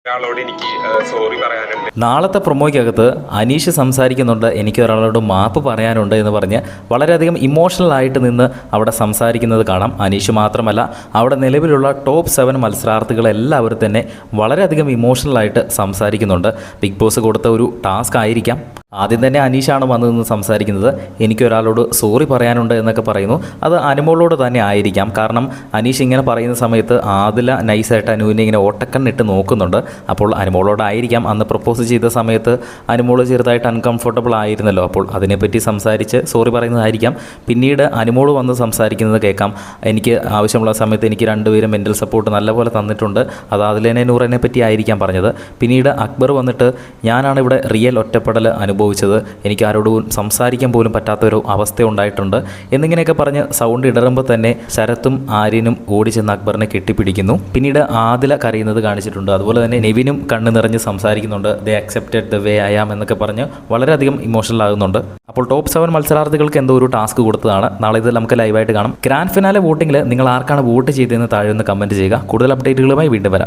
ഒരാളോട് എനിക്ക് സോറി പറയാനുണ്ട്. നാളത്തെ പ്രൊമോയ്ക്കകത്ത് അനീഷ് സംസാരിക്കുന്നുണ്ട്, എനിക്ക് ഒരാളോട് മാപ്പ് പറയാനുണ്ട് എന്ന് പറഞ്ഞ് വളരെയധികം ഇമോഷണൽ ആയിട്ട് നിന്ന് അവിടെ സംസാരിക്കുന്നത് കാണാം. അനീഷ് മാത്രമല്ല, അവിടെ നിലവിലുള്ള ടോപ്പ് 7 മത്സരാർത്ഥികളെല്ലാവരും തന്നെ വളരെയധികം ഇമോഷണലായിട്ട് സംസാരിക്കുന്നുണ്ട്. ബിഗ് ബോസ് കൊടുത്ത ഒരു ടാസ്ക് ആയിരിക്കാം. ആദ്യം തന്നെ അനീഷാണ് വന്നു നിന്ന് സംസാരിക്കുന്നത്. എനിക്കൊരാളോട് സോറി പറയാനുണ്ട് എന്നൊക്കെ പറയുന്നു. അത് അനുമോളോട് തന്നെ ആയിരിക്കാം. കാരണം അനീഷ് ഇങ്ങനെ പറയുന്ന സമയത്ത് ആദില നൈസായിട്ട് അനുവിനെ ഇങ്ങനെ ഓട്ടക്കണ്ണിട്ട് നോക്കുന്നുണ്ട്. അപ്പോൾ അനുമോളോടായിരിക്കാം. അന്ന് പ്രപ്പോസ് ചെയ്ത സമയത്ത് അനുമോള് ചെറുതായിട്ട് അൺകംഫർട്ടബിൾ ആയിരുന്നല്ലോ. അപ്പോൾ അതിനെപ്പറ്റി സംസാരിച്ച് സോറി പറയുന്നതായിരിക്കാം. പിന്നീട് അനുമോള് വന്ന് സംസാരിക്കുന്നത് കേൾക്കാം. എനിക്ക് ആവശ്യമുള്ള സമയത്ത് എനിക്ക് രണ്ടുപേരും മെൻ്റൽ സപ്പോർട്ട് നല്ലപോലെ തന്നിട്ടുണ്ട്. അത് ആദിലേനെ നൂറിനെ പറ്റി ആയിരിക്കാം പറഞ്ഞത്. പിന്നീട് അക്ബർ വന്നിട്ട് ഞാനാണ് ഇവിടെ റിയൽ ഒറ്റപ്പെടൽ അനുഭവിച്ചത്, എനിക്ക് ആരോടും സംസാരിക്കാൻ പോലും പറ്റാത്തൊരു അവസ്ഥ ഉണ്ടായിട്ടുണ്ട് എന്നിങ്ങനെയൊക്കെ പറഞ്ഞ് സൗണ്ട് ഇടറുമ്പോൾ തന്നെ ശരത്തും ആര്യനും ഓടി ചെന്ന് അക്ബറിനെ കെട്ടിപ്പിടിക്കുന്നു. പിന്നീട് ആദില കരയുന്നത് കാണിച്ചിട്ടുണ്ട്. അതുപോലെ തന്നെ നെവിനും കണ്ണ് നിറഞ്ഞ് സംസാരിക്കുന്നുണ്ട്. ദേ accepted the way I am എന്നൊക്കെ പറഞ്ഞ് വളരെയധികം ഇമോഷണൽ ആകുന്നുണ്ട്. അപ്പോൾ ടോപ്പ് 7 മത്സരാർത്ഥികൾക്ക് എന്തോ ഒരു ടാസ്ക് കൊടുത്തതാണ്. നാളെ ഇത് നമുക്ക് ലൈവായിട്ട് കാണാം. ഗ്രാൻഡ് ഫിനാലെ വോട്ടിങ്ങിൽ നിങ്ങൾ ആർക്കാണ് വോട്ട് ചെയ്തതെന്ന് താഴെ ഒന്ന് കമൻറ്റ് ചെയ്യുക. കൂടുതൽ അപ്ഡേറ്റുകളുമായി വീണ്ടും വരാം.